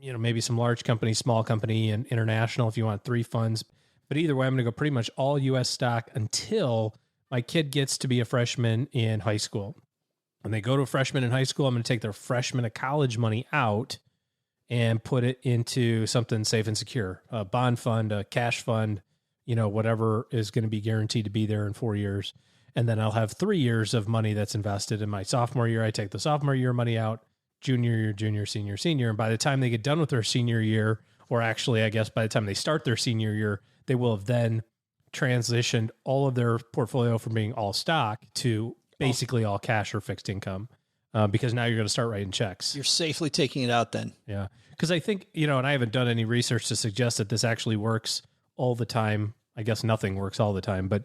maybe some large company, small company, and international if you want three funds. But either way, I'm going to go pretty much all US stock until my kid gets to be a freshman in high school. When they go to a freshman in high school, I'm going to take their freshman of college money out and put it into something safe and secure, a bond fund, a cash fund, whatever is going to be guaranteed to be there in 4 years. And then I'll have 3 years of money that's invested in my sophomore year. I take the sophomore year money out, junior year, junior, senior. And by the time they get done with their senior year, or actually, I guess by the time they start their senior year, they will have then transitioned all of their portfolio from being all stock to basically all cash or fixed income, because now you're going to start writing checks. You're safely taking it out then. Yeah. Because I think, and I haven't done any research to suggest that this actually works all the time. I guess nothing works all the time, but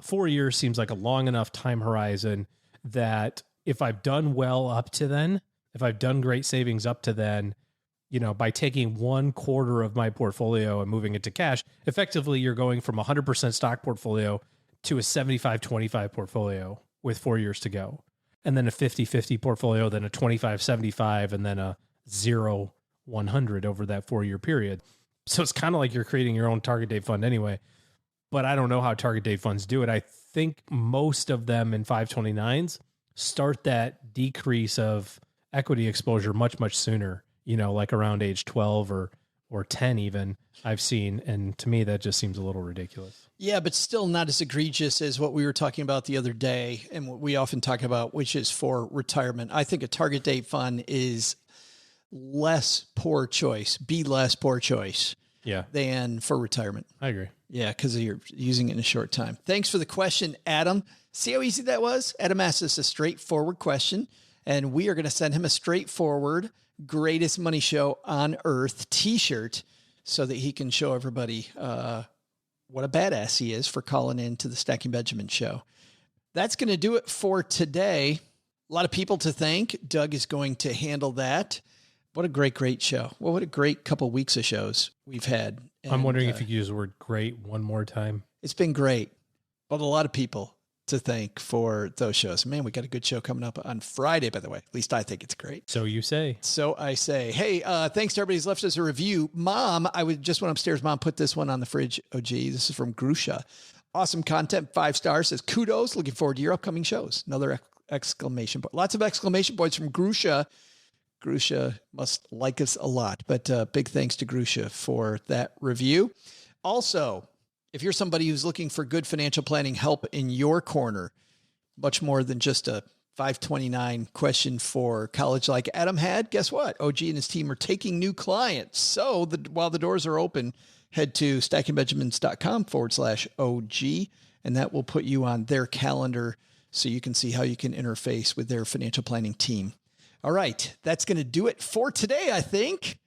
4 years seems like a long enough time horizon that if I've done well up to then, if I've done great savings up to then, by taking 1/4 of my portfolio and moving it to cash, effectively you're going from 100% stock portfolio to a 75-25 portfolio with 4 years to go. And then a 50-50 portfolio, then a 25-75, and then a 0-100 over that 4 year period. So it's kind of like you're creating your own target date fund anyway. But I don't know how target date funds do it. I think most of them in 529s start that decrease of equity exposure much, much sooner, like around age 12 or 10 even, I've seen. And to me, that just seems a little ridiculous. Yeah, but still not as egregious as what we were talking about the other day and what we often talk about, which is for retirement. I think a target date fund is less poor choice than for retirement. I agree. Yeah, because you're using it in a short time. Thanks for the question, Adam. See how easy that was? Adam asked us a straightforward question, and we are going to send him a straightforward Greatest Money Show on Earth t-shirt so that he can show everybody what a badass he is for calling in to the Stacking Benjamin show. That's going to do it for today. A lot of people to thank. Doug is going to handle that. What a great show. Well, what a great couple weeks of shows we've had. And I'm wondering if you could use the word great one more time. It's been great, but a lot of people to thank for those shows. Man, we got a good show coming up on Friday, by the way. At least I think it's great. So you say. So I say. Hey, thanks to everybody who's left us a review. Mom, just went upstairs. Mom put this one on the fridge. Oh, gee, this is from Grusha. Awesome content. 5 stars. Says kudos. Looking forward to your upcoming shows. Another exclamation point. Lots of exclamation points from Grusha. Grusha must like us a lot, but big thanks to Grusha for that review. Also, if you're somebody who's looking for good financial planning help in your corner, much more than just a 529 question for college like Adam had, guess what? OG and his team are taking new clients. So while the doors are open, head to stackingbenjamins.com/OG, and that will put you on their calendar so you can see how you can interface with their financial planning team. All right, that's going to do it for today, I think.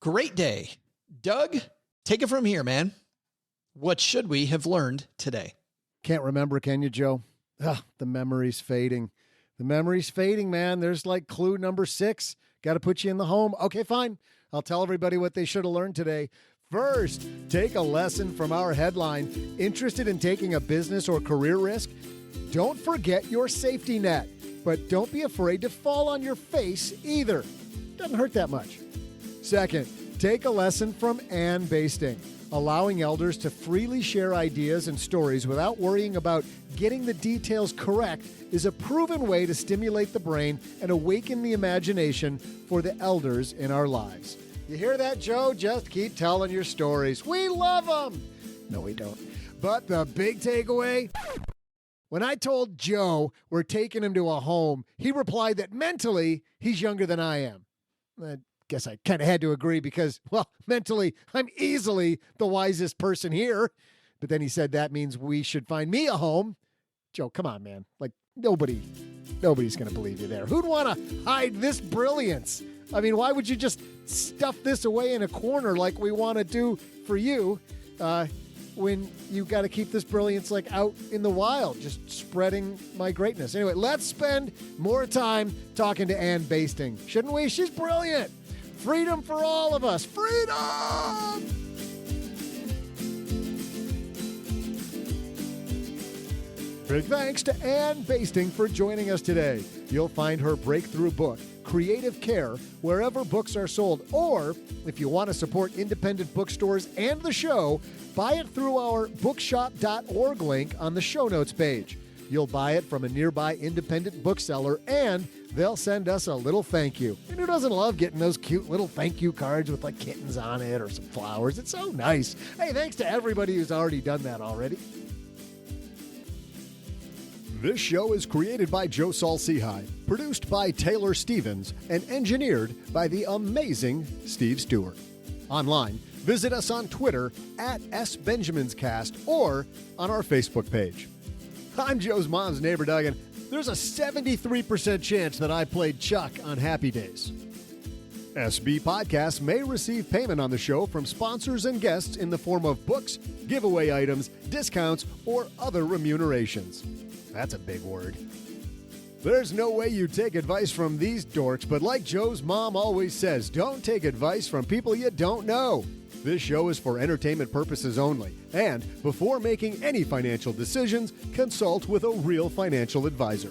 Great day. Doug, take it from here, man. What should we have learned today? Can't remember, can you, Joe? The memory's fading. The memory's fading, man. There's like clue number 6. Got to put you in the home. Okay, fine. I'll tell everybody what they should have learned today. First, take a lesson from our headline. Interested in taking a business or career risk? Don't forget your safety net, but don't be afraid to fall on your face either. Doesn't hurt that much. Second, take a lesson from Anne Basting. Allowing elders to freely share ideas and stories without worrying about getting the details correct is a proven way to stimulate the brain and awaken the imagination for the elders in our lives. You hear that, Joe? Just keep telling your stories. We love them. No, we don't. But the big takeaway, when I told Joe we're taking him to a home, he replied that mentally he's younger than I am. I guess I kind of had to agree because, well, mentally I'm easily the wisest person here. But then he said that means we should find me a home. Joe, come on, man. Like nobody's going to believe you there. Who'd want to hide this brilliance? I mean, why would you just stuff this away in a corner like we want to do for you when you got to keep this brilliance like out in the wild, just spreading my greatness? Anyway, let's spend more time talking to Anne Basting. Shouldn't we? She's brilliant. Freedom for all of us. Freedom! Big thanks to Anne Basting for joining us today. You'll find her breakthrough book, Creative Care, wherever books are sold. Or, if you want to support independent bookstores and the show, buy it through our bookshop.org link on the show notes page. You'll buy it from a nearby independent bookseller, and they'll send us a little thank you. And who doesn't love getting those cute little thank you cards with like kittens on it or some flowers? It's so nice. Hey, thanks to everybody who's already done that already. This show is created by Joe Saul-Sehy, produced by Taylor Stevens, and engineered by the amazing Steve Stewart. Online, visit us on Twitter at SBenjaminsCast or on our Facebook page. I'm Joe's mom's neighbor, Doug, and there's a 73% chance that I played Chuck on Happy Days. SB Podcasts may receive payment on the show from sponsors and guests in the form of books, giveaway items, discounts, or other remunerations. That's a big word. There's no way you take advice from these dorks, but like Joe's mom always says, don't take advice from people you don't know. This show is for entertainment purposes only, and before making any financial decisions, consult with a real financial advisor.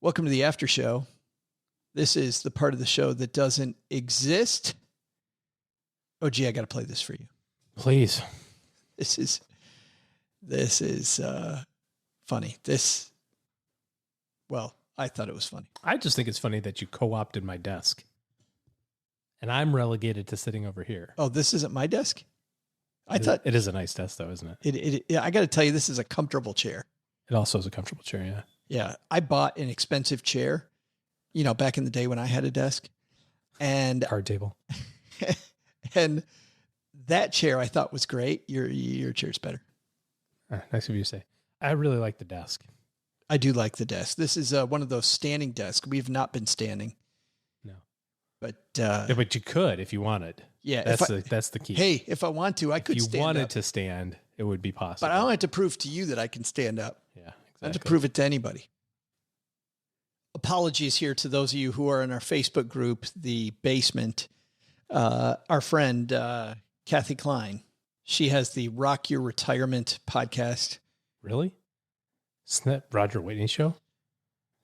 Welcome to the after show. This is the part of the show that doesn't exist. Oh, gee, I got to play this for you. Please. This is funny. Well, I thought it was funny. I just think it's funny that you co-opted my desk. And I'm relegated to sitting over here. Oh, this isn't my desk? I thought it is a nice desk though, isn't it? Yeah, I got to tell you, this is a comfortable chair. It also is a comfortable chair, yeah. Yeah, I bought an expensive chair, back in the day when I had a desk, and card table. And that chair I thought was great. Your chair's better. Nice of you to say. I really like the desk. I do like the desk. This is one of those standing desks. We've not been standing. No. But but you could if you wanted. Yeah. That's the key. Hey, if I want to, I could stand up. If you wanted to stand, it would be possible. But I don't have to prove to you that I can stand up. Yeah, exactly. I have to prove it to anybody. Apologies here to those of you who are in our Facebook group, The Basement. Our friend, Kathy Klein, she has the Rock Your Retirement podcast. Really? Isn't that Roger Whitney's show?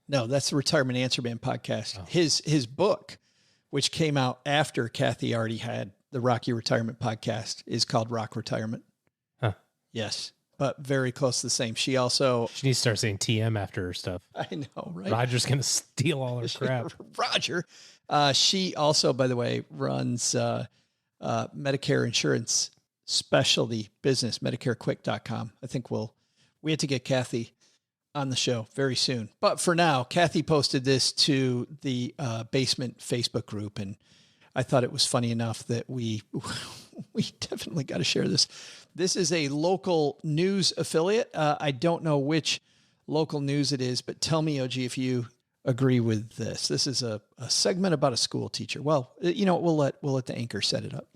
No, that's the Retirement Answer Man podcast. Oh. His book, which came out after Kathy already had the Rock Your Retirement podcast, is called Rock Retirement. Huh. Yes, but very close to the same. She needs to start saying TM after her stuff. I know, right? Roger's going to steal all her crap. Roger. She also, by the way, runs Medicare insurance specialty business, MedicareQuick.com. I think we have to get Kathy on the show very soon. But for now, Kathy posted this to the Basement Facebook group, and I thought it was funny enough that we definitely got to share this. This is a local news affiliate. I don't know which local news it is, but tell me, OG, if you agree with this. This is a segment about a school teacher. Well, we'll let the anchor set it up.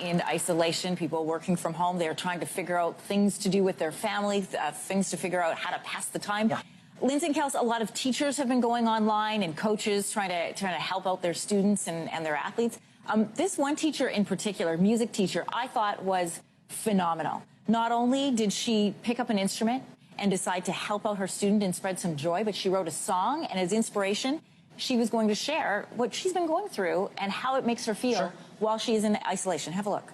In isolation, people working from home, they're trying to figure out things to do with their families, things to figure out how to pass the time. Yeah. Lindsay and Kels, a lot of teachers have been going online and coaches trying to help out their students and their athletes. This one teacher in particular, music teacher, I thought was phenomenal. Not only did she pick up an instrument and decide to help out her student and spread some joy, but she wrote a song, and as inspiration, she was going to share what she's been going through and how it makes her feel while she is in isolation. Have a look.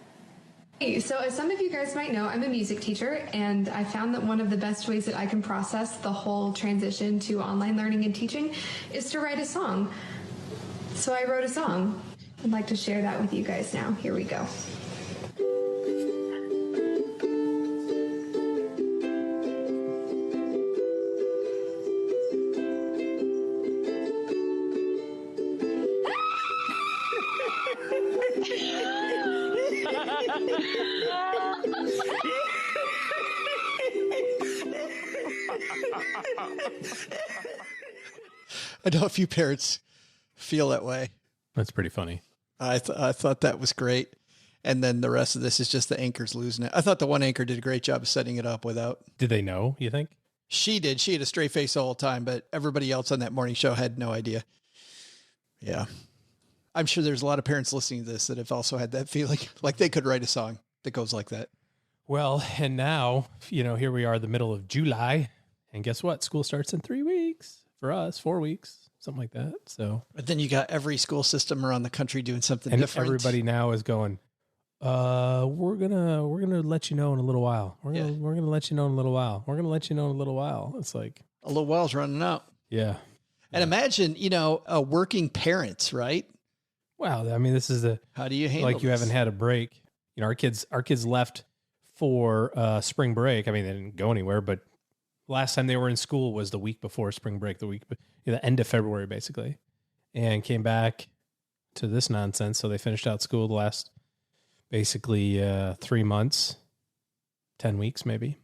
Hey, so as some of you guys might know, I'm a music teacher, and I found that one of the best ways that I can process the whole transition to online learning and teaching is to write a song. So I wrote a song. I'd like to share that with you guys now. Here we go. I know a few parents feel that way. That's pretty funny. I thought that was great. And then the rest of this is just the anchors losing it. I thought the one anchor did a great job of setting it up without. Did they know, you think? She did. She had a straight face the whole time, but everybody else on that morning show had no idea. Yeah. I'm sure there's a lot of parents listening to this that have also had that feeling like they could write a song that goes like that. Well, and now, here we are, the middle of July. And guess what? School starts in 3 weeks. For us, 4 weeks, something like that. So, but then you got every school system around the country doing something and different. Everybody now is going, we're gonna let you know in a little while. We're gonna let you know in a little while. We're gonna let you know in a little while. It's like a little while's running out. Yeah. And imagine, working parents, right? Wow. I mean, this is how do you handle like you this? haven't had a break. Our kids left for spring break. I mean, they didn't go anywhere, but last time they were in school was the week before spring break, the end of February, basically, and came back to this nonsense. So they finished out school the last basically 3 months, 10 weeks, maybe.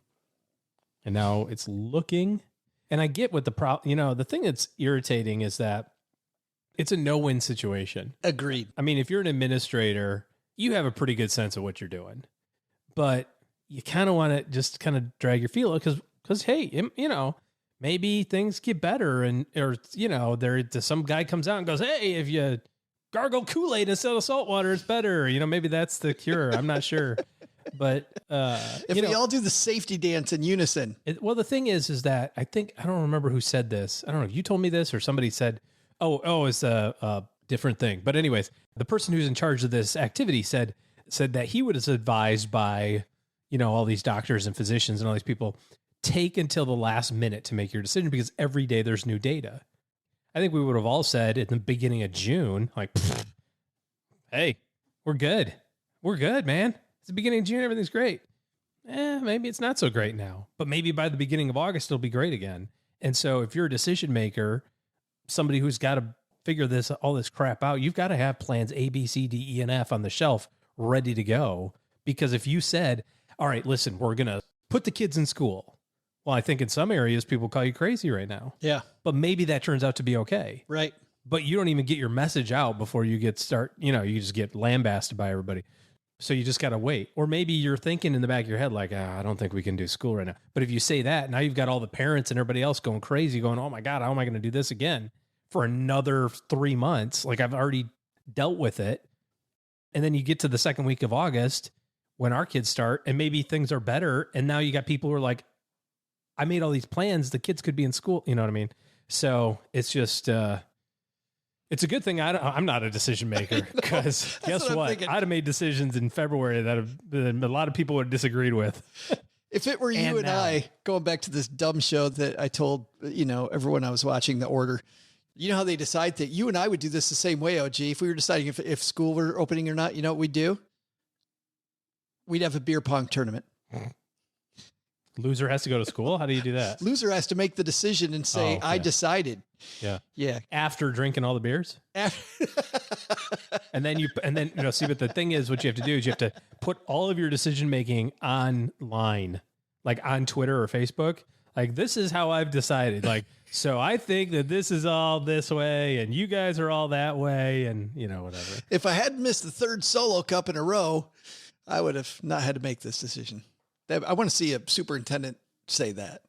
And now it's looking, and I get what the thing that's irritating is that it's a no-win situation. Agreed. I mean, if you're an administrator, you have a pretty good sense of what you're doing, but you kind of want to just kind of drag your feet because hey, maybe things get better, some guy comes out and goes, hey, if you gargle Kool-Aid instead of salt water, it's better. Maybe that's the cure. I'm not sure, but if we all do the safety dance in unison. Well, the thing is that I don't remember who said this. I don't know if you told me this or somebody said, oh, it's a different thing. But anyways, the person who's in charge of this activity said that he was advised by all these doctors and physicians and all these people. Take until the last minute to make your decision because every day there's new data. I think we would have all said at the beginning of June, like, hey, we're good. We're good, man. It's the beginning of June. Everything's great. Maybe it's not so great now, but maybe by the beginning of August, it'll be great again. And so if you're a decision maker, somebody who's got to figure all this crap out, you've got to have plans A, B, C, D, E, and F on the shelf ready to go. Because if you said, all right, listen, we're going to put the kids in school. Well, I think in some areas people call you crazy right now. Yeah. But maybe that turns out to be okay. Right. But you don't even get your message out before you you just get lambasted by everybody. So you just got to wait. Or maybe you're thinking in the back of your head, like, I don't think we can do school right now. But if you say that, now you've got all the parents and everybody else going crazy, going, oh my God, how am I going to do this again for another 3 months? Like, I've already dealt with it. And then you get to the second week of August when our kids start and maybe things are better. And now you got people who are like, I made all these plans. The kids could be in school. You know what I mean? So it's just, it's a good thing I'm not a decision maker, because guess what? I'd have made decisions in February that a lot of people would have disagreed with. If it were you and I, going back to this dumb show that I told, everyone I was watching, The Order, you know how they decide that you and I would do this the same way, OG. If we were deciding if school were opening or not, you know what we'd do? We'd have a beer pong tournament. Loser has to go to school? How do you do that? Loser has to make the decision and say, I decided. Yeah. Yeah. After drinking all the beers? and then see, but the thing is, what you have to do is you have to put all of your decision making online, like on Twitter or Facebook. Like, this is how I've decided. Like, so I think that this is all this way and you guys are all that way, and whatever. If I hadn't missed the third solo cup in a row, I would have not had to make this decision. I want to see a superintendent say that.